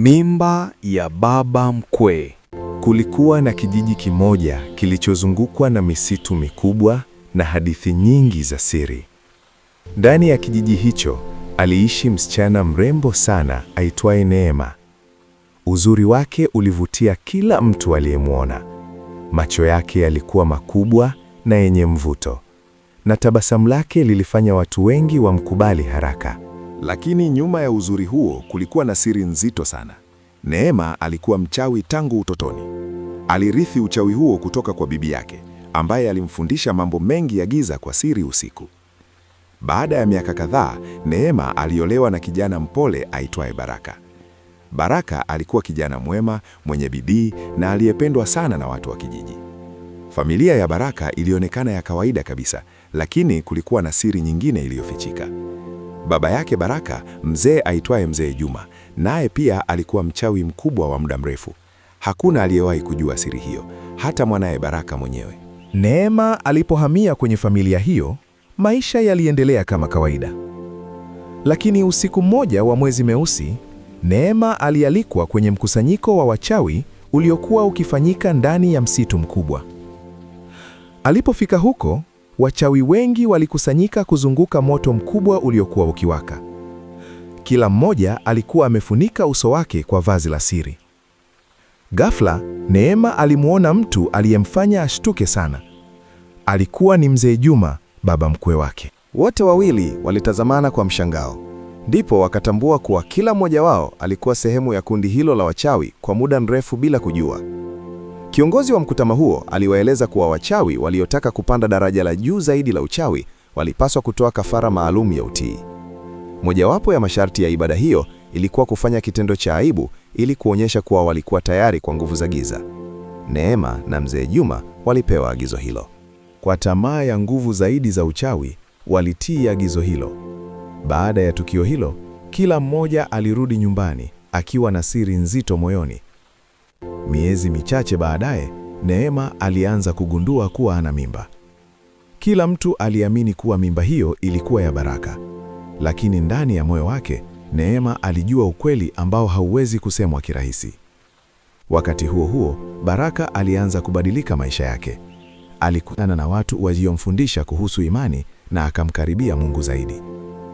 Mimba ya baba mkwe. Kulikuwa na kijiji kimoja kilichozungukwa na misitu mikubwa na hadithi nyingi za siri. Ndani ya kijiji hicho aliishi msichana mrembo sana aitwaye Neema. Uzuri wake ulivutia kila mtu aliyemwona. Macho yake yalikuwa makubwa na yenye mvuto, na tabasamu lake lilifanya watu wengi wamkubali haraka. Lakini nyuma ya uzuri huo kulikuwa na siri nzito sana. Neema alikuwa mchawi tangu utotoni. Alirithi uchawi huo kutoka kwa bibi yake, ambaye alimfundisha mambo mengi ya giza kwa siri usiku. Baada ya miaka kadhaa, Neema aliolewa na kijana mpole aitwaye Baraka. Baraka alikuwa kijana mwema, mwenye bidii na aliyependwa sana na watu wa kijiji. Familia ya Baraka ilionekana ya kawaida kabisa, lakini kulikuwa na siri nyingine iliyofichika. Baba yake Baraka, mzee aitwaye Mzee Juma, naye pia alikuwa mchawi mkubwa wa muda mrefu. Hakuna aliyewahi kujua siri hiyo, hata mwanaye Baraka mwenyewe. Neema alipohamia kwenye familia hiyo, maisha yaliendelea kama kawaida. Lakini usiku mmoja wa mwezi Meusi, Neema alialikwa kwenye mkusanyiko wa wachawi uliokuwa ukifanyika ndani ya msitu mkubwa. Alipofika huko, wachawi wengi walikusanyika kuzunguka moto mkubwa uliokuwa ukiwaka. Kila mmoja alikuwa amefunika uso wake kwa vazi la siri. Ghafla, Neema alimuona mtu aliyemfanya ashtuke sana. Alikuwa ni Mzee Juma, baba mkwe wake. Wote wawili walitazamana kwa mshangao. Ndipo wakatambua kuwa kila mmoja wao alikuwa sehemu ya kundi hilo la wachawi kwa muda mrefu bila kujua. Kiongozi wa mkutano huo aliwaeleza kuwa wachawi waliotaka kupanda daraja la juu zaidi la uchawi walipaswa kutoa kafara maalum ya utii. Mojawapo ya masharti ya ibada hiyo ilikuwa kufanya kitendo cha aibu ili kuonyesha kuwa walikuwa tayari kwa nguvu za giza. Neema na Mzee Juma walipewa agizo hilo. Kwa tamaa ya nguvu zaidi za uchawi, walitii agizo hilo. Baada ya tukio hilo, kila mmoja alirudi nyumbani akiwa na siri nzito moyoni. Miezi michache baadaye, Neema alianza kugundua kuwa ana mimba. Kila mtu aliamini kuwa mimba hiyo ilikuwa ya Baraka. Lakini ndani ya moyo wake, Neema alijua ukweli ambao hauwezi kusemwa kirahisi. Wakati huo huo, Baraka alianza kubadilika maisha yake. Alikutana na watu waliomfundisha kuhusu imani na akamkaribia Mungu zaidi.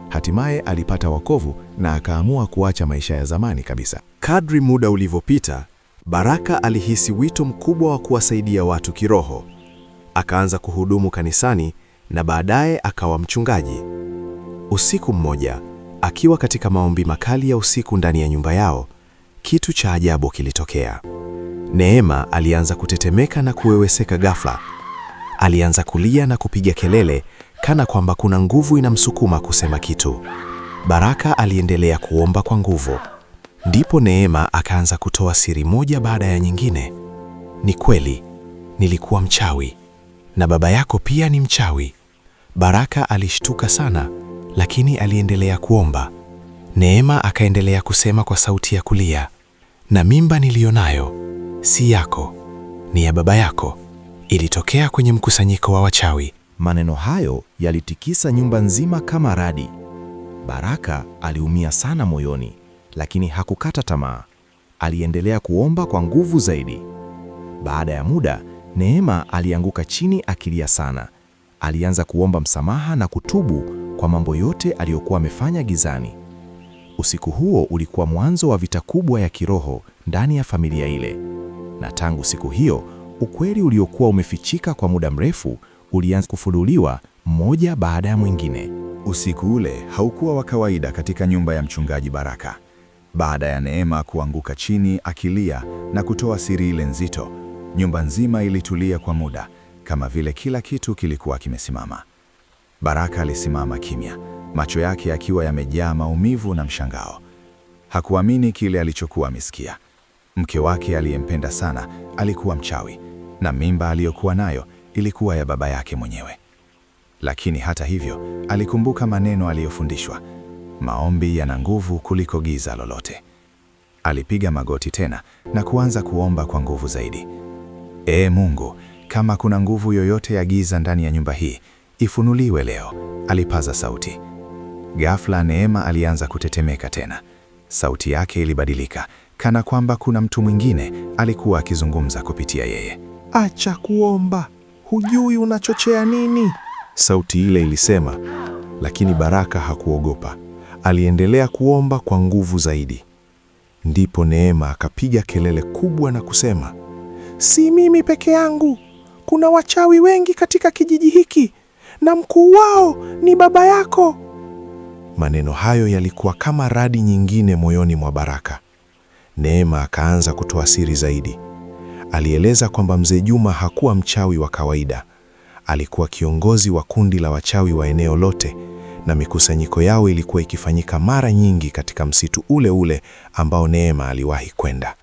Hatimaye alipata wokovu na akaamua kuacha maisha ya zamani kabisa. Kadri muda ulivyopita, Baraka alihisi wito mkubwa wa kuwasaidia watu kiroho. Akaanza kuhudumu kanisani na baadaye akawa mchungaji. Usiku mmoja, akiwa katika maombi makali ya usiku ndani ya nyumba yao, kitu cha ajabu kilitokea. Neema alianza kutetemeka na kuweweseka ghafla. Alianza kulia na kupiga kelele kana kwamba kuna nguvu inamsukuma kusema kitu. Baraka aliendelea kuomba kwa nguvu. Ndipo Neema akaanza kutoa siri moja baada ya nyingine. Ni kweli, nilikuwa mchawi. Na baba yako pia ni mchawi. Baraka alishtuka sana, lakini aliendelea kuomba. Neema akaendelea kusema kwa sauti ya kulia, na mimba nilionayo si yako, ni ya baba yako. Ilitokea kwenye mkusanyiko wa wachawi. Maneno hayo yalitikisa nyumba nzima kama radi. Baraka aliumia sana moyoni, lakini hakukata tamaa. Aliendelea kuomba kwa nguvu zaidi. Baada ya muda, Neema alianguka chini akilia sana. Alianza kuomba msamaha na kutubu kwa mambo yote aliyokuwa amefanya gizani. Usiku huo ulikuwa mwanzo wa vita kubwa ya kiroho ndani ya familia ile. Na tangu siku hiyo, ukweli uliokuwa umefichika kwa muda mrefu ulianza kufunuliwa mmoja baada ya mwingine. Usiku ule haukuwa wa kawaida katika nyumba ya mchungaji Baraka. Baada ya Neema kuanguka chini akilia na kutoa siri ile nzito, nyumba nzima ilitulia kwa muda, kama vile kila kitu kilikuwa kimesimama. Baraka alisimama kimya, macho yake yakiwa yamejaa maumivu na mshangao. Hakuamini kile alichokuwa amesikia. Mke wake aliyempenda sana alikuwa mchawi, na mimba aliyokuwa nayo ilikuwa ya baba yake mwenyewe. Lakini hata hivyo, alikumbuka maneno aliyofundishwa: maombi yana nguvu kuliko giza lolote. Alipiga magoti tena na kuanza kuomba kwa nguvu zaidi. Ee Mungu, kama kuna nguvu yoyote ya giza ndani ya nyumba hii, ifunuliwe leo, alipaza sauti. Ghafla Neema alianza kutetemeka tena. Sauti yake ilibadilika, kana kwamba kuna mtu mwingine alikuwa akizungumza kupitia yeye. Acha kuomba, hujui unachochea nini? Sauti ile ilisema, lakini Baraka hakuogopa. Aliendelea kuomba kwa nguvu zaidi. Ndipo Neema akapiga kelele kubwa na kusema, si mimi peke yangu, kuna wachawi wengi katika kijiji hiki na mkuu wao ni baba yako. Maneno hayo yalikuwa kama radi nyingine moyoni mwa Baraka. Neema akaanza kutoa siri zaidi. Alieleza kwamba Mzee Juma hakuwa mchawi wa kawaida. Alikuwa kiongozi wa kundi la wachawi wa eneo lote, na mikusanyiko yao ilikuwa ikifanyika mara nyingi katika msitu ule ule ambao Neema aliwahi kwenda.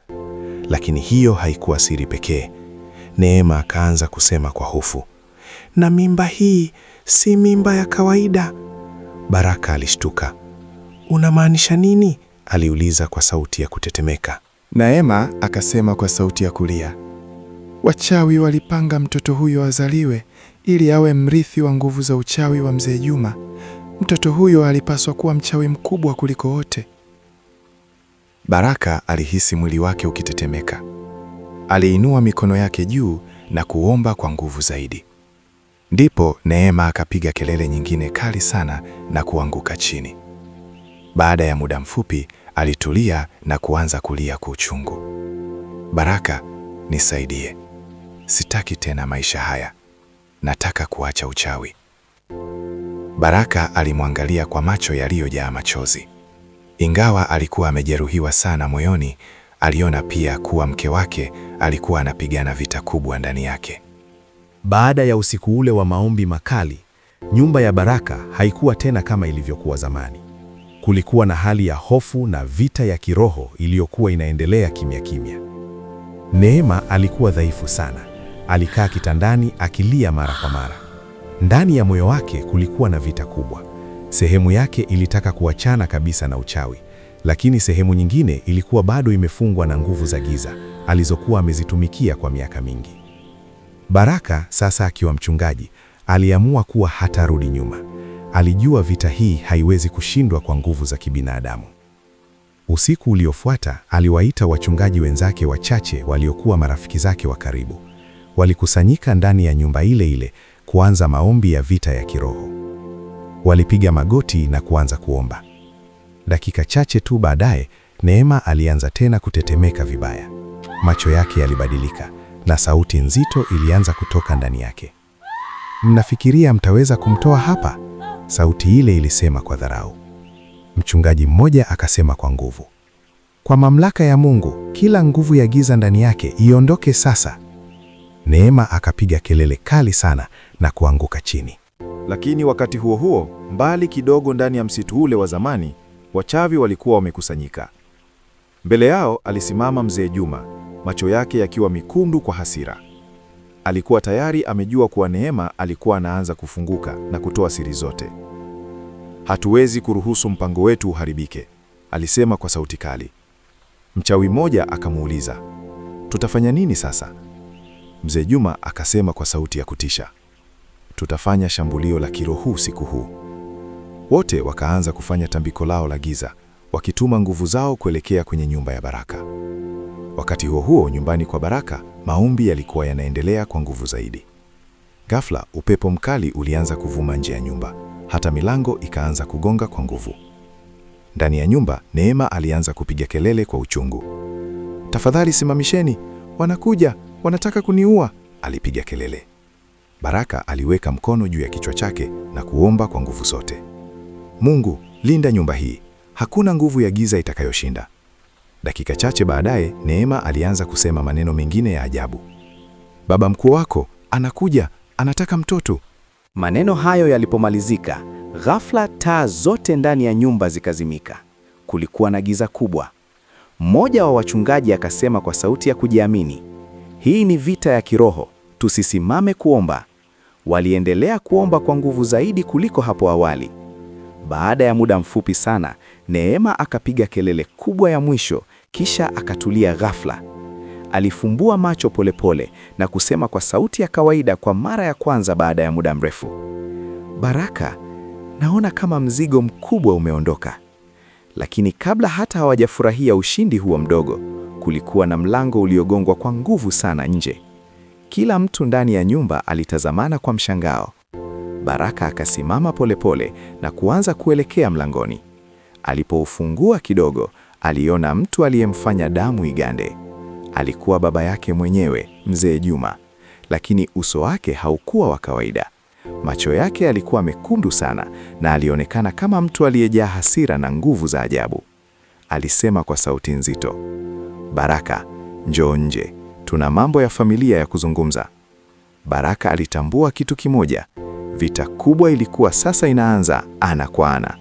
Lakini hiyo haikuwa siri pekee. Neema akaanza kusema kwa hofu, na mimba hii si mimba ya kawaida. Baraka alishtuka. Unamaanisha nini? Aliuliza kwa sauti ya kutetemeka. Neema akasema kwa sauti ya kulia, wachawi walipanga mtoto huyo azaliwe ili awe mrithi wa nguvu za uchawi wa Mzee Juma. Mtoto huyo alipaswa kuwa mchawi mkubwa kuliko wote. Baraka alihisi mwili wake ukitetemeka. Aliinua mikono yake juu na kuomba kwa nguvu zaidi. Ndipo Neema akapiga kelele nyingine kali sana na kuanguka chini. Baada ya muda mfupi, alitulia na kuanza kulia kwa uchungu. Baraka, nisaidie. Sitaki tena maisha haya. Nataka kuacha uchawi. Baraka alimwangalia kwa macho yaliyojaa machozi. Ingawa alikuwa amejeruhiwa sana moyoni, aliona pia kuwa mke wake alikuwa anapigana vita kubwa ndani yake. Baada ya usiku ule wa maombi makali, nyumba ya Baraka haikuwa tena kama ilivyokuwa zamani. Kulikuwa na hali ya hofu na vita ya kiroho iliyokuwa inaendelea kimya kimya. Neema alikuwa dhaifu sana. Alikaa kitandani akilia mara kwa mara. Ndani ya moyo wake kulikuwa na vita kubwa. Sehemu yake ilitaka kuachana kabisa na uchawi, lakini sehemu nyingine ilikuwa bado imefungwa na nguvu za giza alizokuwa amezitumikia kwa miaka mingi. Baraka, sasa akiwa mchungaji, aliamua kuwa hatarudi nyuma. Alijua vita hii haiwezi kushindwa kwa nguvu za kibinadamu. Usiku uliofuata, aliwaita wachungaji wenzake wachache waliokuwa marafiki zake wa karibu. Walikusanyika ndani ya nyumba ile ile kuanza maombi ya vita ya kiroho. Walipiga magoti na kuanza kuomba. Dakika chache tu baadaye, Neema alianza tena kutetemeka vibaya. Macho yake yalibadilika na sauti nzito ilianza kutoka ndani yake. Mnafikiria mtaweza kumtoa hapa? Sauti ile ilisema kwa dharau. Mchungaji mmoja akasema kwa nguvu, kwa mamlaka ya Mungu, kila nguvu ya giza ndani yake iondoke sasa. Neema akapiga kelele kali sana na kuanguka chini. Lakini wakati huo huo, mbali kidogo ndani ya msitu ule wa zamani, wachawi walikuwa wamekusanyika. Mbele yao alisimama Mzee Juma, macho yake yakiwa mekundu kwa hasira. Alikuwa tayari amejua kuwa Neema alikuwa anaanza kufunguka na kutoa siri zote. Hatuwezi kuruhusu mpango wetu uharibike, alisema kwa sauti kali. Mchawi mmoja akamuuliza, tutafanya nini sasa? Mzee Juma akasema kwa sauti ya kutisha, tutafanya shambulio la kiroho usiku huu. Wote wakaanza kufanya tambiko lao la giza, wakituma nguvu zao kuelekea kwenye nyumba ya Baraka. Wakati huo huo, nyumbani kwa Baraka, maombi yalikuwa yanaendelea kwa nguvu zaidi. Ghafla, upepo mkali ulianza kuvuma nje ya nyumba, hata milango ikaanza kugonga kwa nguvu. Ndani ya nyumba, Neema alianza kupiga kelele kwa uchungu. Tafadhali simamisheni, wanakuja, wanataka kuniua, alipiga kelele. Baraka aliweka mkono juu ya kichwa chake na kuomba kwa nguvu zote. Mungu, linda nyumba hii. Hakuna nguvu ya giza itakayoshinda. Dakika chache baadaye, Neema alianza kusema maneno mengine ya ajabu. Baba mkuu wako anakuja, anataka mtoto. Maneno hayo yalipomalizika, ghafla taa zote ndani ya nyumba zikazimika. Kulikuwa na giza kubwa. Mmoja wa wachungaji akasema kwa sauti ya kujiamini, hii ni vita ya kiroho, tusisimame kuomba. Waliendelea kuomba kwa nguvu zaidi kuliko hapo awali. Baada ya muda mfupi sana, Neema akapiga kelele kubwa ya mwisho, kisha akatulia ghafla. Alifumbua macho polepole na kusema kwa sauti ya kawaida kwa mara ya kwanza baada ya muda mrefu, Baraka, naona kama mzigo mkubwa umeondoka. Lakini kabla hata hawajafurahia ushindi huo mdogo, kulikuwa na mlango uliogongwa kwa nguvu sana nje. Kila mtu ndani ya nyumba alitazamana kwa mshangao. Baraka akasimama polepole na kuanza kuelekea mlangoni. Alipoufungua kidogo, aliona mtu aliyemfanya damu igande. Alikuwa baba yake mwenyewe, Mzee Juma, lakini uso wake haukuwa wa kawaida. Macho yake yalikuwa mekundu sana na alionekana kama mtu aliyejaa hasira na nguvu za ajabu. Alisema kwa sauti nzito, "Baraka, njoo nje. Tuna mambo ya familia ya kuzungumza." Baraka alitambua kitu kimoja. Vita kubwa ilikuwa sasa inaanza ana kwa ana.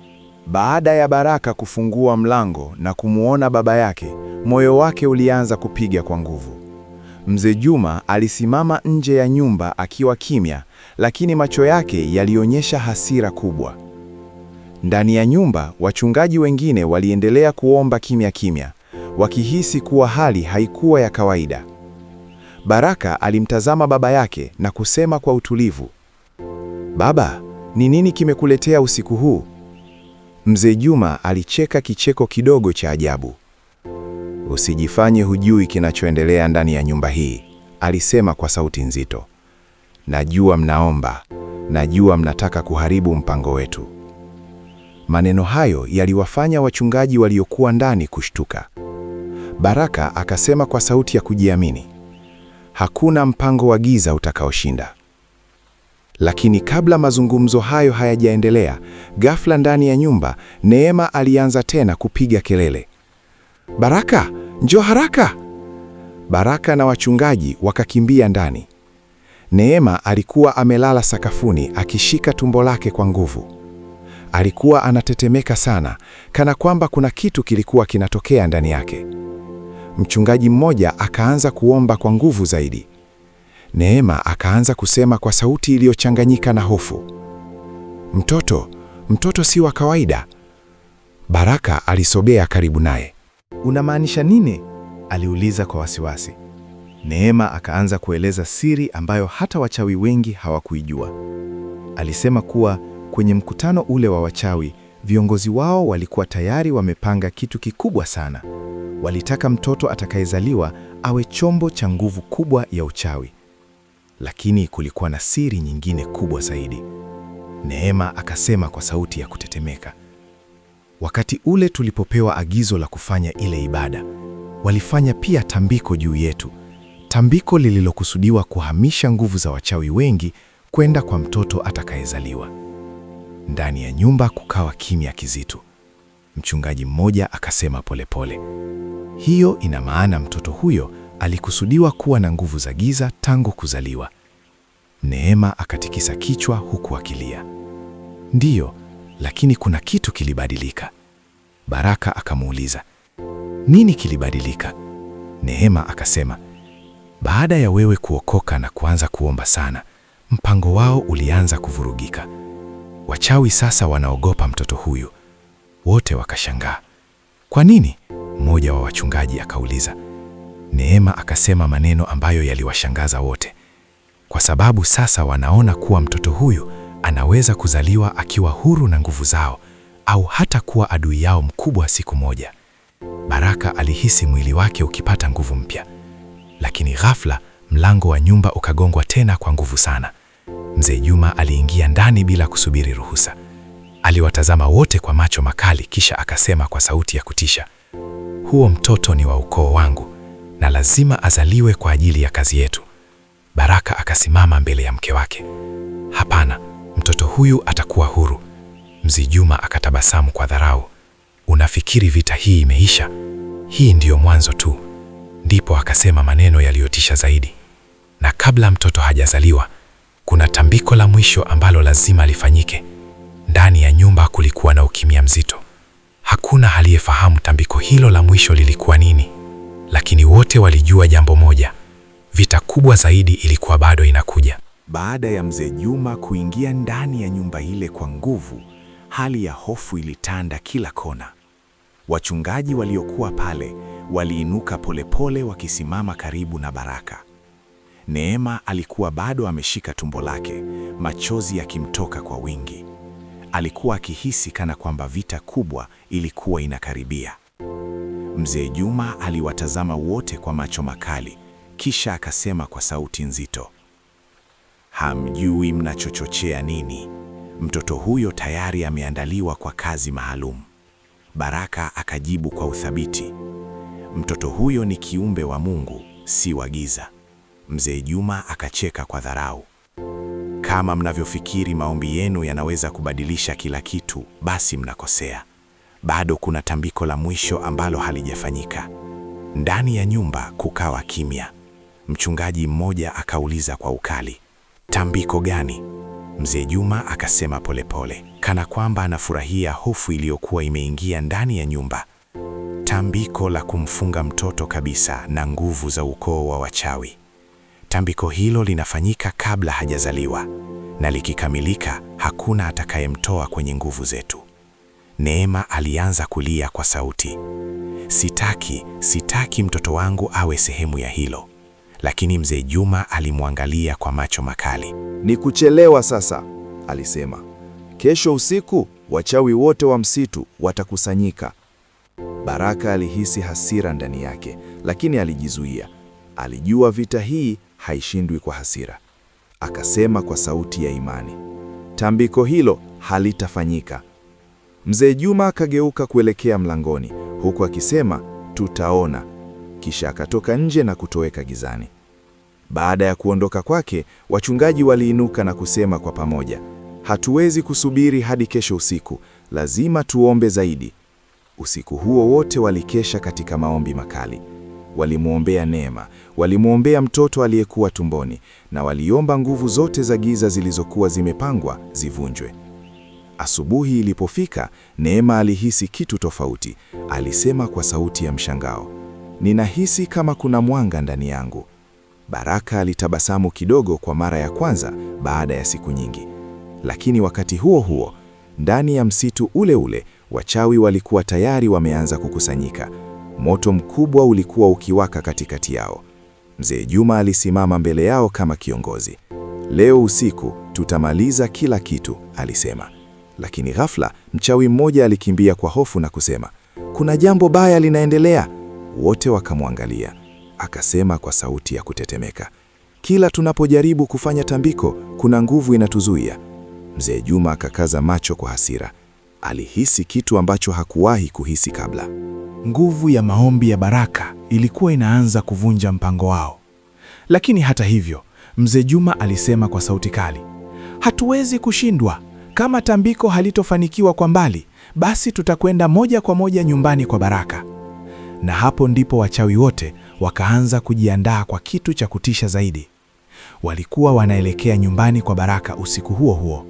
Baada ya Baraka kufungua mlango na kumuona baba yake, moyo wake ulianza kupiga kwa nguvu. Mzee Juma alisimama nje ya nyumba akiwa kimya, lakini macho yake yalionyesha hasira kubwa. Ndani ya nyumba, wachungaji wengine waliendelea kuomba kimya kimya, wakihisi kuwa hali haikuwa ya kawaida. Baraka alimtazama baba yake na kusema kwa utulivu, "Baba, ni nini kimekuletea usiku huu?" Mzee Juma alicheka kicheko kidogo cha ajabu. "Usijifanye hujui kinachoendelea ndani ya nyumba hii," alisema kwa sauti nzito. "Najua mnaomba, najua mnataka kuharibu mpango wetu." Maneno hayo yaliwafanya wachungaji waliokuwa ndani kushtuka. Baraka akasema kwa sauti ya kujiamini, "Hakuna mpango wa giza utakaoshinda." Lakini kabla mazungumzo hayo hayajaendelea, ghafla ndani ya nyumba, Neema alianza tena kupiga kelele, "Baraka, njoo haraka!" Baraka na wachungaji wakakimbia ndani. Neema alikuwa amelala sakafuni akishika tumbo lake kwa nguvu. Alikuwa anatetemeka sana, kana kwamba kuna kitu kilikuwa kinatokea ndani yake. Mchungaji mmoja akaanza kuomba kwa nguvu zaidi. Neema akaanza kusema kwa sauti iliyochanganyika na hofu, Mtoto si wa kawaida." Baraka alisogea karibu naye. "Unamaanisha nini?" aliuliza kwa wasiwasi. Neema akaanza kueleza siri ambayo hata wachawi wengi hawakuijua. Alisema kuwa kwenye mkutano ule wa wachawi, viongozi wao walikuwa tayari wamepanga kitu kikubwa sana. Walitaka mtoto atakayezaliwa awe chombo cha nguvu kubwa ya uchawi. Lakini kulikuwa na siri nyingine kubwa zaidi. Neema akasema kwa sauti ya kutetemeka, "Wakati ule tulipopewa agizo la kufanya ile ibada, walifanya pia tambiko juu yetu. Tambiko lililokusudiwa kuhamisha nguvu za wachawi wengi kwenda kwa mtoto atakayezaliwa." Ndani ya nyumba kukawa kimya kizito. Mchungaji mmoja akasema polepole, "Hiyo ina maana mtoto huyo alikusudiwa kuwa na nguvu za giza tangu kuzaliwa." Neema akatikisa kichwa huku akilia. "Ndiyo, lakini kuna kitu kilibadilika." Baraka akamuuliza, "Nini kilibadilika?" Neema akasema, "Baada ya wewe kuokoka na kuanza kuomba sana, mpango wao ulianza kuvurugika. Wachawi sasa wanaogopa mtoto huyu." Wote wakashangaa. "Kwa nini?" mmoja wa wachungaji akauliza. Neema akasema maneno ambayo yaliwashangaza wote. "Kwa sababu sasa wanaona kuwa mtoto huyu anaweza kuzaliwa akiwa huru na nguvu zao, au hata kuwa adui yao mkubwa siku moja." Baraka alihisi mwili wake ukipata nguvu mpya. Lakini ghafla mlango wa nyumba ukagongwa tena kwa nguvu sana. Mzee Juma aliingia ndani bila kusubiri ruhusa. Aliwatazama wote kwa macho makali, kisha akasema kwa sauti ya kutisha, "Huo mtoto ni wa ukoo wangu na lazima azaliwe kwa ajili ya kazi yetu." Baraka akasimama mbele ya mke wake. "Hapana, mtoto huyu atakuwa huru." Mzee Juma akatabasamu kwa dharau. "Unafikiri vita hii imeisha? Hii ndiyo mwanzo tu." Ndipo akasema maneno yaliyotisha zaidi, "Na kabla mtoto hajazaliwa, kuna tambiko la mwisho ambalo lazima lifanyike." Ndani ya nyumba kulikuwa na ukimya mzito. Hakuna aliyefahamu tambiko hilo la mwisho lilikuwa nini, lakini wote walijua jambo moja: vita kubwa zaidi ilikuwa bado inakuja. Baada ya Mzee Juma kuingia ndani ya nyumba ile kwa nguvu, hali ya hofu ilitanda kila kona. Wachungaji waliokuwa pale waliinuka polepole wakisimama karibu na Baraka. Neema alikuwa bado ameshika tumbo lake, machozi yakimtoka kwa wingi. Alikuwa akihisi kana kwamba vita kubwa ilikuwa inakaribia. Mzee Juma aliwatazama wote kwa macho makali, kisha akasema kwa sauti nzito, hamjui mnachochochea nini? Mtoto huyo tayari ameandaliwa kwa kazi maalum. Baraka akajibu kwa uthabiti, mtoto huyo ni kiumbe wa Mungu, si wa giza. Mzee Juma akacheka kwa dharau, kama mnavyofikiri maombi yenu yanaweza kubadilisha kila kitu, basi mnakosea. Bado kuna tambiko la mwisho ambalo halijafanyika. Ndani ya nyumba kukawa kimya. Mchungaji mmoja akauliza kwa ukali, tambiko gani? Mzee Juma akasema polepole, kana kwamba anafurahia hofu iliyokuwa imeingia ndani ya nyumba. Tambiko la kumfunga mtoto kabisa na nguvu za ukoo wa wachawi. Tambiko hilo linafanyika kabla hajazaliwa, na likikamilika hakuna atakayemtoa kwenye nguvu zetu. Neema alianza kulia kwa sauti, sitaki mtoto wangu awe sehemu ya hilo. Lakini Mzee Juma alimwangalia kwa macho makali. Ni kuchelewa sasa, alisema. Kesho usiku wachawi wote wa msitu watakusanyika. Baraka alihisi hasira ndani yake, lakini alijizuia. Alijua vita hii haishindwi kwa hasira. Akasema kwa sauti ya imani, tambiko hilo halitafanyika. Mzee Juma akageuka kuelekea mlangoni, huku akisema, tutaona. Kisha akatoka nje na kutoweka gizani. Baada ya kuondoka kwake, wachungaji waliinuka na kusema kwa pamoja, hatuwezi kusubiri hadi kesho usiku, lazima tuombe zaidi. Usiku huo wote walikesha katika maombi makali. Walimwombea Neema, walimwombea mtoto aliyekuwa tumboni, na waliomba nguvu zote za giza zilizokuwa zimepangwa zivunjwe. Asubuhi ilipofika, Neema alihisi kitu tofauti. Alisema kwa sauti ya mshangao, ninahisi kama kuna mwanga ndani yangu. Baraka alitabasamu kidogo kwa mara ya kwanza baada ya siku nyingi. Lakini wakati huo huo, ndani ya msitu ule ule, wachawi walikuwa tayari wameanza kukusanyika. Moto mkubwa ulikuwa ukiwaka katikati yao. Mzee Juma alisimama mbele yao kama kiongozi. Leo usiku tutamaliza kila kitu, alisema. Lakini ghafla mchawi mmoja alikimbia kwa hofu na kusema, kuna jambo baya linaendelea. Wote wakamwangalia. Akasema kwa sauti ya kutetemeka, kila tunapojaribu kufanya tambiko, kuna nguvu inatuzuia. Mzee Juma akakaza macho kwa hasira. Alihisi kitu ambacho hakuwahi kuhisi kabla. Nguvu ya maombi ya Baraka ilikuwa inaanza kuvunja mpango wao. Lakini hata hivyo, Mzee Juma alisema kwa sauti kali, hatuwezi kushindwa. Kama tambiko halitofanikiwa kwa mbali, basi tutakwenda moja kwa moja nyumbani kwa Baraka. Na hapo ndipo wachawi wote wakaanza kujiandaa kwa kitu cha kutisha zaidi. Walikuwa wanaelekea nyumbani kwa Baraka usiku huo huo,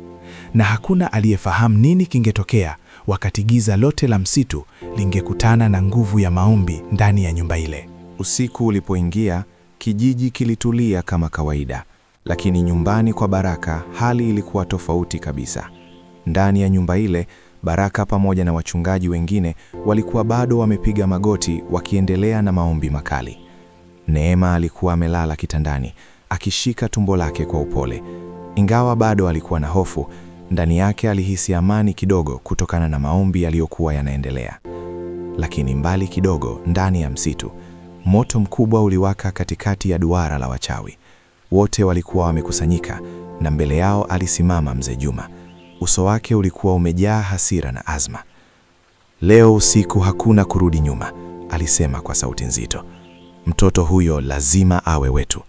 na hakuna aliyefahamu nini kingetokea wakati giza lote la msitu lingekutana na nguvu ya maombi ndani ya nyumba ile. Usiku ulipoingia, kijiji kilitulia kama kawaida, lakini nyumbani kwa Baraka hali ilikuwa tofauti kabisa. Ndani ya nyumba ile, Baraka pamoja na wachungaji wengine walikuwa bado wamepiga magoti wakiendelea na maombi makali. Neema alikuwa amelala kitandani, akishika tumbo lake kwa upole. Ingawa bado alikuwa na hofu, ndani yake alihisi amani kidogo kutokana na maombi yaliyokuwa yanaendelea. Lakini mbali kidogo, ndani ya msitu, moto mkubwa uliwaka katikati ya duara la wachawi. Wote walikuwa wamekusanyika, na mbele yao alisimama Mzee Juma. Uso wake ulikuwa umejaa hasira na azma. Leo usiku hakuna kurudi nyuma, alisema kwa sauti nzito. Mtoto huyo lazima awe wetu.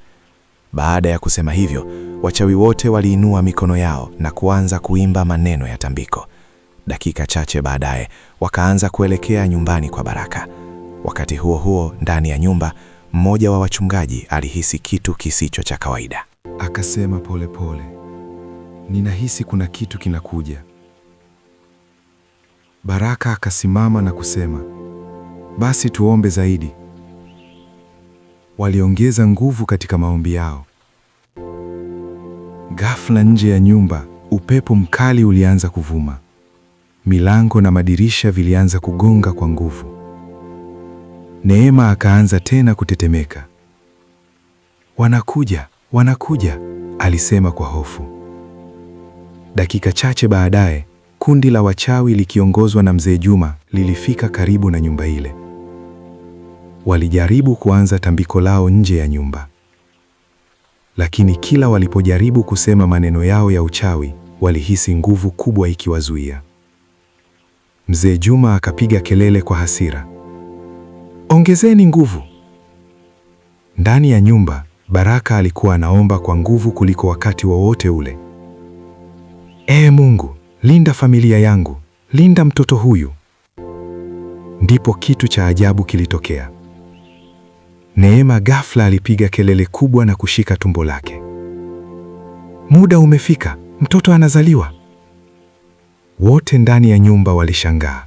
Baada ya kusema hivyo, wachawi wote waliinua mikono yao na kuanza kuimba maneno ya tambiko. Dakika chache baadaye, wakaanza kuelekea nyumbani kwa Baraka. Wakati huo huo, ndani ya nyumba, mmoja wa wachungaji alihisi kitu kisicho cha kawaida. Akasema polepole, ninahisi kuna kitu kinakuja. Baraka akasimama na kusema, basi tuombe zaidi. Waliongeza nguvu katika maombi yao. Ghafla nje ya nyumba, upepo mkali ulianza kuvuma. Milango na madirisha vilianza kugonga kwa nguvu. Neema akaanza tena kutetemeka. Wanakuja, wanakuja, alisema kwa hofu. Dakika chache baadaye, kundi la wachawi likiongozwa na Mzee Juma lilifika karibu na nyumba ile. walijaribu kuanza tambiko lao nje ya nyumba. Lakini kila walipojaribu kusema maneno yao ya uchawi, walihisi nguvu kubwa ikiwazuia. Mzee Juma akapiga kelele kwa hasira, "Ongezeni nguvu!" Ndani ya nyumba, Baraka alikuwa anaomba kwa nguvu kuliko wakati wowote ule. Ee Mungu, linda familia yangu, linda mtoto huyu. Ndipo kitu cha ajabu kilitokea. Neema ghafla alipiga kelele kubwa na kushika tumbo lake. Muda umefika, mtoto anazaliwa. Wote ndani ya nyumba walishangaa.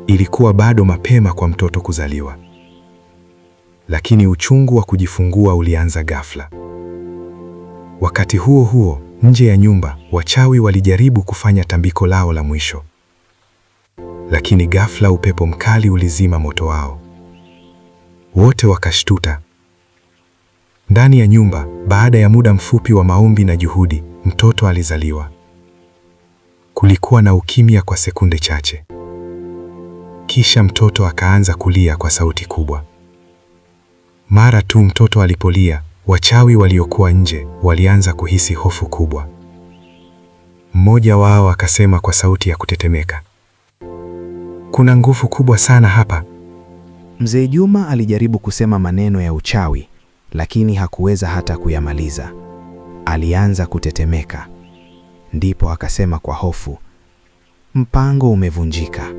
Ilikuwa bado mapema kwa mtoto kuzaliwa. Lakini uchungu wa kujifungua ulianza ghafla. Wakati huo huo, nje ya nyumba, wachawi walijaribu kufanya tambiko lao la mwisho. Lakini ghafla upepo mkali ulizima moto wao. Wote wakashtuta. Ndani ya nyumba, baada ya muda mfupi wa maombi na juhudi, mtoto alizaliwa. Kulikuwa na ukimya kwa sekunde chache. Kisha mtoto akaanza kulia kwa sauti kubwa. Mara tu mtoto alipolia, wachawi waliokuwa nje walianza kuhisi hofu kubwa. Mmoja wao akasema kwa sauti ya kutetemeka, "Kuna nguvu kubwa sana hapa." Mzee Juma alijaribu kusema maneno ya uchawi, lakini hakuweza hata kuyamaliza. Alianza kutetemeka. Ndipo akasema kwa hofu, "Mpango umevunjika."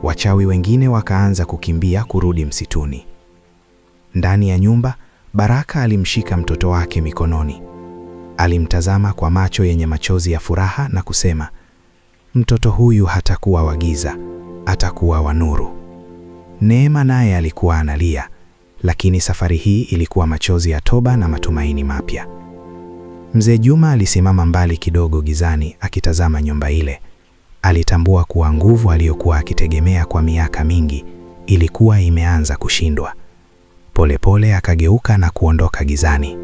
Wachawi wengine wakaanza kukimbia kurudi msituni. Ndani ya nyumba, Baraka alimshika mtoto wake mikononi. Alimtazama kwa macho yenye machozi ya furaha na kusema, "Mtoto huyu hatakuwa wa giza, atakuwa wa nuru." Neema naye alikuwa analia, lakini safari hii ilikuwa machozi ya toba na matumaini mapya. Mzee Juma alisimama mbali kidogo gizani akitazama nyumba ile. Alitambua kuwa nguvu aliyokuwa akitegemea kwa miaka mingi ilikuwa imeanza kushindwa. Polepole akageuka na kuondoka gizani.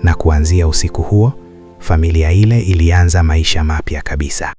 Na kuanzia usiku huo, familia ile ilianza maisha mapya kabisa.